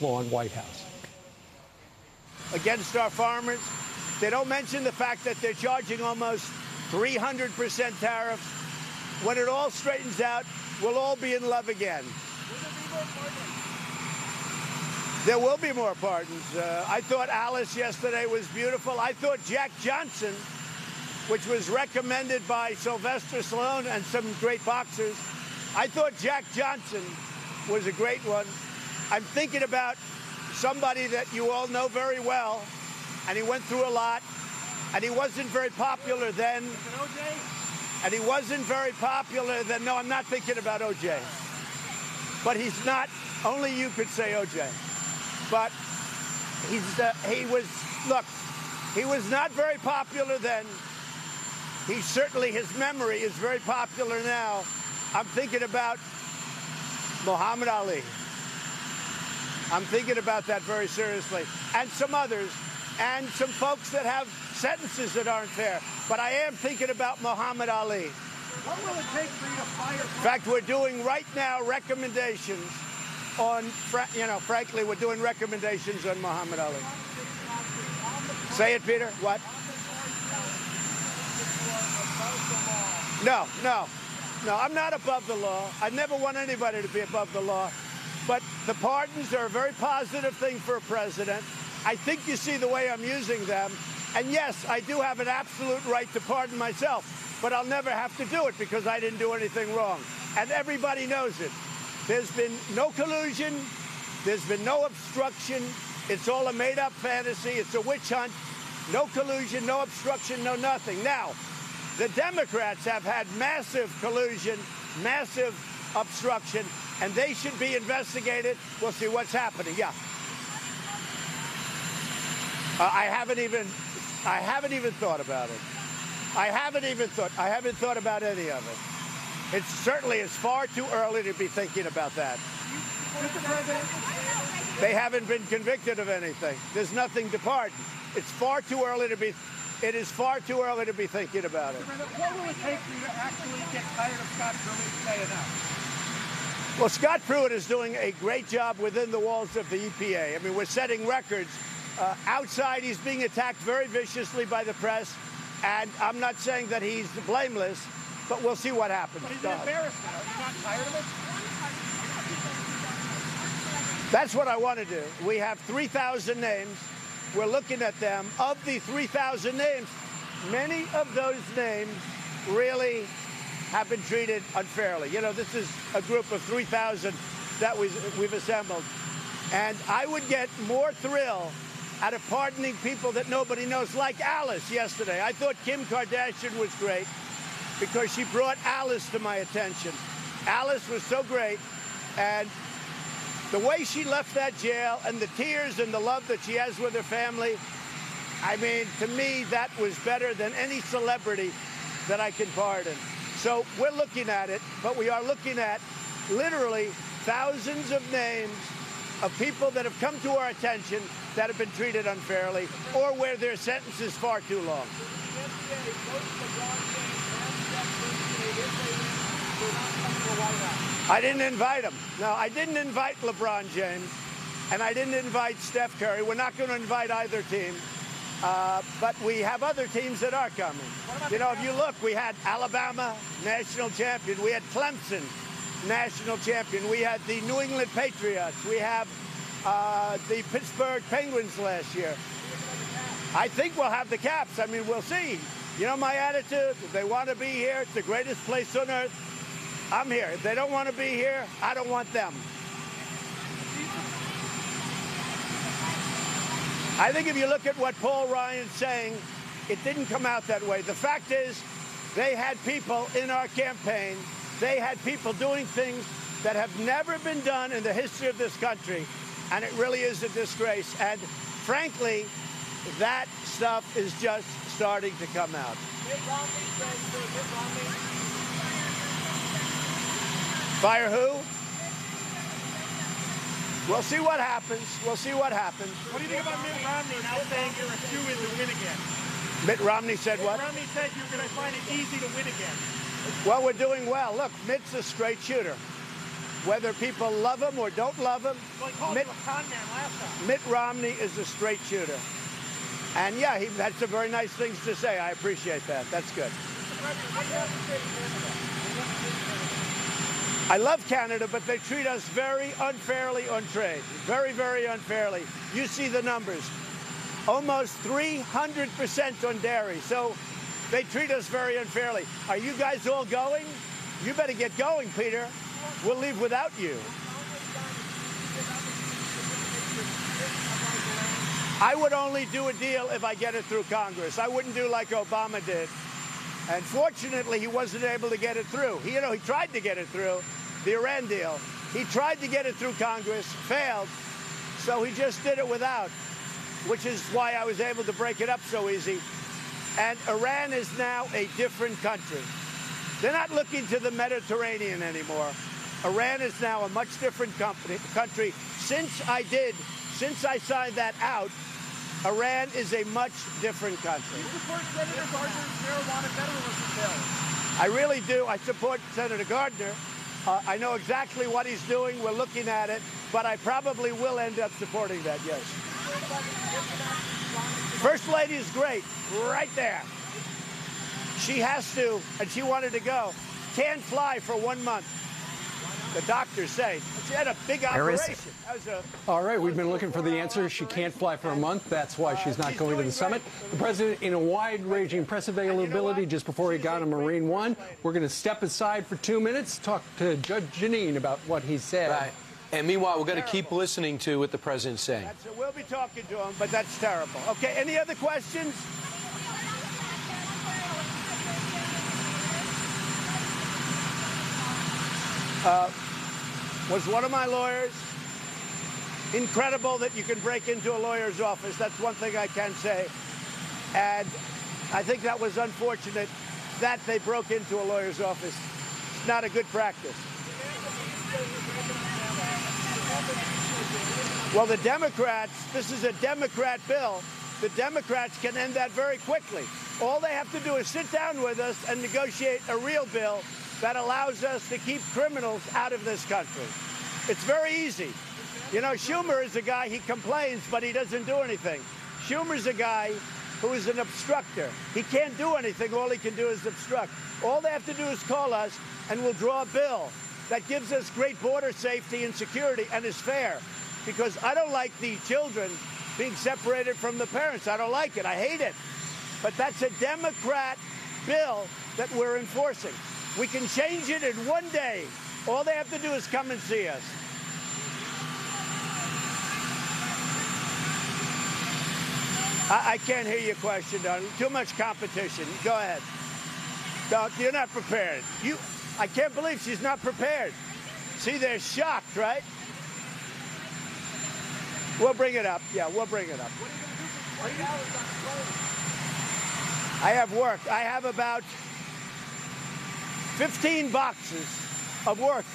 Lawn White House. Against our farmers. They don't mention the fact that they're charging almost 300% tariffs. When it all straightens out, we'll all be in love again. There will be more pardons. I thought Alice yesterday was beautiful. I thought Jack Johnson, which was recommended by Sylvester Stallone and some great boxers, I thought Jack Johnson was a great one. I'm thinking about somebody that you all know very well, and he went through a lot, and he wasn't very popular then. Is it O.J.? And he wasn't very popular then. No, I'm not thinking about O.J. But he's not. Only you could say O.J. But he was not very popular then. His memory is very popular now. I'm thinking about Muhammad Ali. I'm thinking about that very seriously. And some others, and some folks that have sentences that aren't fair. But I am thinking about Muhammad Ali. What will it take for you to fire? In fact, we're doing right now recommendations on, frankly, we're doing recommendations on Muhammad Ali. Say it, Peter. What? No, I'm not above the law. I never want anybody to be above the law. But the pardons are a very positive thing for a president. I think you see the way I'm using them. And yes, I do have an absolute right to pardon myself, but I'll never have to do it because I didn't do anything wrong. And everybody knows it. There's been no collusion. There's been no obstruction. It's all a made-up fantasy. It's a witch hunt. No collusion, no obstruction, no nothing. Now, the Democrats have had massive collusion, massive obstruction, and they should be investigated. We'll see what's happening. Yeah. I haven't even thought about it. I haven't thought about any of it. It certainly is far too early to be thinking about that. They haven't been convicted of anything. There's nothing to pardon. It's far too early to be. It is far too early to be thinking about it. What will it take for you to actually get tired of Scott Pruitt saying enough? Well, Scott Pruitt is doing a great job within the walls of the EPA. I mean, we're setting records. Outside, he's being attacked very viciously by the press, and I'm not saying that he's blameless, but we'll see what happens. But he's an embarrassment. Are you not tired of it? That's what I want to do. We have 3,000 names. We're looking at them. Of the 3,000 names, many of those names really have been treated unfairly. You know, this is a group of 3,000 that we've assembled. And I would get more thrill out of pardoning people that nobody knows, like Alice yesterday. I thought Kim Kardashian was great because she brought Alice to my attention. Alice was so great, and the way she left that jail and the tears and the love that she has with her family, I mean, to me, that was better than any celebrity that I can pardon. So we're looking at it, but we are looking at literally thousands of names of people that have come to our attention that have been treated unfairly or where their sentence is far too long. I didn't invite him. No, I didn't invite LeBron James, and I didn't invite Steph Curry. We're not going to invite either team. But we have other teams that are coming. You know, if you look, we had Alabama, national champion. We had Clemson, national champion. We had the New England Patriots. We have the Pittsburgh Penguins last year. I think we'll have the Caps. I mean, we'll see. You know my attitude? If they want to be here, it's the greatest place on earth. I'm here. If they don't want to be here, I don't want them. I think if you look at what Paul Ryan's saying, it didn't come out that way. The fact is, they had people in our campaign, they had people doing things that have never been done in the history of this country, and it really is a disgrace. And frankly, that stuff is just starting to come out. Fire who? We'll see what happens. We'll see what happens. What do you think about Mitt Romney now saying you're a shoo-in to win again? Mitt Romney said what? Mitt Romney said you're going to find it easy to win again. Well, we're doing well. Look, Mitt's a straight shooter. whether people love him or don't love him. Well, he called you a con man last time. Mitt Romney is a straight shooter. And yeah, he had some very nice things to say. I appreciate that. That's good. I love Canada, but they treat us very unfairly on trade. Very, very unfairly. You see the numbers. Almost 300% on dairy. So they treat us very unfairly. Are you guys all going? You better get going, Peter. We'll leave without you. I would only do a deal if I get it through Congress. I wouldn't do like Obama did. And fortunately, he wasn't able to get it through. He tried to get it through, the Iran deal. He tried to get it through Congress, failed, so he just did it without, which is why I was able to break it up so easy. And Iran is now a different country. They're not looking to the Mediterranean anymore. Iran is now a much different country. Since I signed that out, Iran is a much different country. You support Senator Gardner's marijuana federalism bill. I really do. I support Senator Gardner. I know exactly what he's doing. We're looking at it. But I probably will end up supporting that, yes. First Lady is great. Right there. She has to, and she wanted to go. Can't fly for 1 month. The doctors say she had a big operation. All right, we've been looking for the answer. She can't fly for a month. That's why she's not going to the summit. The president in a wide-ranging press availability just before he got on Marine One. We're going to step aside for 2 minutes, talk to Judge Janine about what he said. Right. And meanwhile, we're going to keep listening to what the president's saying. We'll be talking to him, but that's terrible. Okay, any other questions? Was one of my lawyers. Incredible that you can break into a lawyer's office. That's one thing I can say. And I think that was unfortunate that they broke into a lawyer's office. It's not a good practice. Well, the Democrats, this is a Democrat bill. The Democrats can end that very quickly. All they have to do is sit down with us and negotiate a real bill that allows us to keep criminals out of this country. It's very easy. You know, Schumer is a guy, he complains, but he doesn't do anything. Schumer's a guy who is an obstructor. He can't do anything. All he can do is obstruct. All they have to do is call us, and we'll draw a bill that gives us great border safety and security and is fair. Because I don't like the children being separated from the parents. I don't like it. I hate it. But that's a Democrat bill that we're enforcing. We can change it in 1 day. All they have to do is come and see us. I can't hear your question, darling. Too much competition. Go ahead. No, you're not prepared. I can't believe she's not prepared. See, they're shocked, right? We'll bring it up. Yeah, we'll bring it up. What are you going to do for 3 hours on I have work. I have about 15 boxes of work.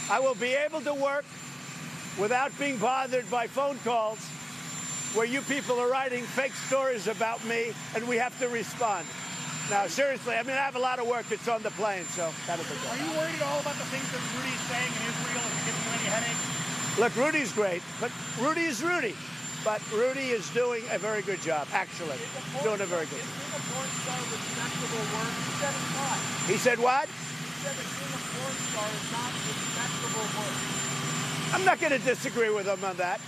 I will be able to work without being bothered by phone calls where you people are writing fake stories about me and we have to respond. Now, seriously, I mean, I have a lot of work that's on the plane, so that'll be good. Are you worried at all about the things that Rudy's saying in Israel? Is it giving you any headaches? Look, Rudy's great, but Rudy is Rudy. But Rudy is doing a very good job, actually. Doing a very good job. Is being a porn star respectable work? He said it's not. He said what? He said that being a porn star is not respectable work. I'm not going to disagree with him on that.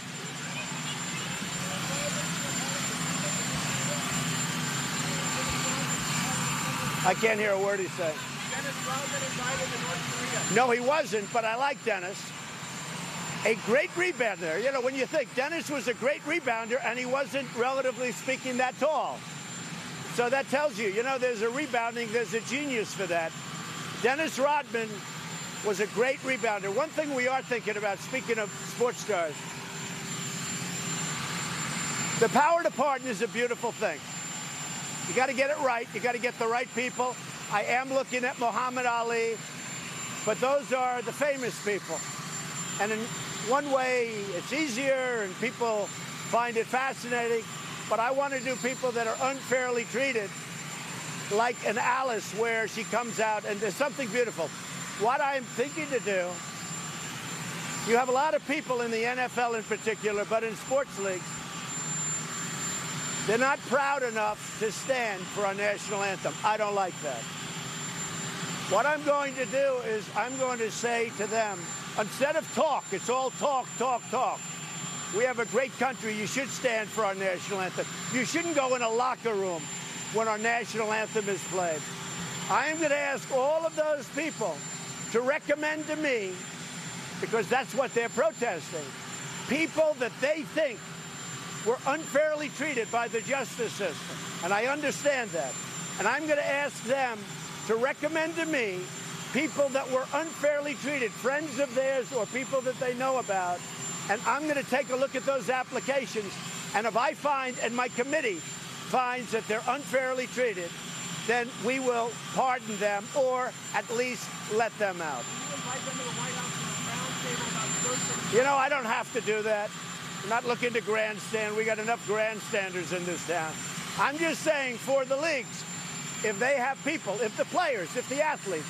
I can't hear a word he's saying. Dennis Rodman invited to North Korea. No, he wasn't, but I like Dennis. A great rebounder. You know, when you think Dennis was a great rebounder and he wasn't, relatively speaking, that tall. So that tells you, you know, there's a rebounding, there's a genius for that. Dennis Rodman was a great rebounder. One thing we are thinking about, speaking of sports stars, the power to pardon is a beautiful thing. You got to get it right. You got to get the right people. I am looking at Muhammad Ali, but those are the famous people. And in one way, it's easier and people find it fascinating, but I want to do people that are unfairly treated, like an Alice where she comes out and there's something beautiful. What I'm thinking to do You have a lot of people in the NFL in particular, but in sports leagues, they're not proud enough to stand for our national anthem. I don't like that. What I'm going to do is I'm going to say to them, instead of talk, it's all talk, talk, talk. We have a great country. You should stand for our national anthem. You shouldn't go in a locker room when our national anthem is played. I am going to ask all of those people to recommend to me, because that's what they're protesting, people that they think were unfairly treated by the justice system. And I understand that. And I'm going to ask them to recommend to me people that were unfairly treated, friends of theirs or people that they know about. And I'm going to take a look at those applications. And if I find, and my committee finds that they're unfairly treated, then we will pardon them or at least let them out. You know, I don't have to do that. I'm not looking to grandstand. We got enough grandstanders in this town. I'm just saying, for the leagues, if they have people, if the players, if the athletes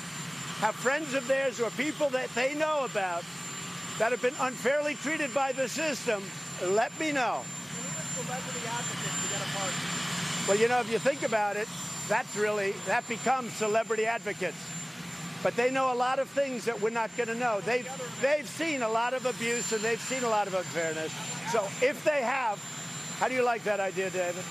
have friends of theirs or people that they know about that have been unfairly treated by the system, let me know. Well, you know, if you think about it, that becomes celebrity advocates. But they know a lot of things that we're not going to know. They've seen a lot of abuse and they've seen a lot of unfairness. So if they have, how do you like that idea, David?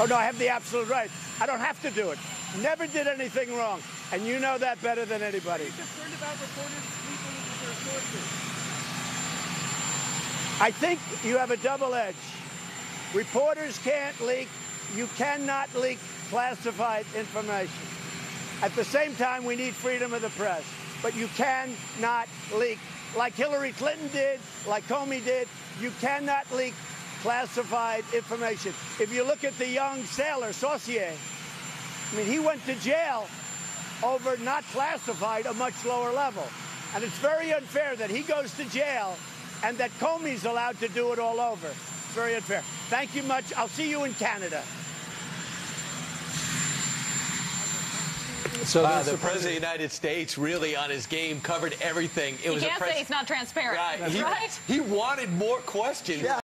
Oh, no, I have the absolute right. I don't have to do it. Never did anything wrong. And you know that better than anybody. I think you have a double edge. Reporters can't leak. You cannot leak classified information. At the same time, we need freedom of the press. But you cannot leak. Like Hillary Clinton did, like Comey did, you cannot leak classified information. If you look at the young sailor, Saucier, I mean, he went to jail over not classified, a much lower level. And it's very unfair that he goes to jail and that Comey's allowed to do it all over. It's very unfair. Thank you much. I'll see you in Canada. So the President of the United States really on his game, covered everything. It was you can't say he's not transparent, right? He wanted more questions. Yeah.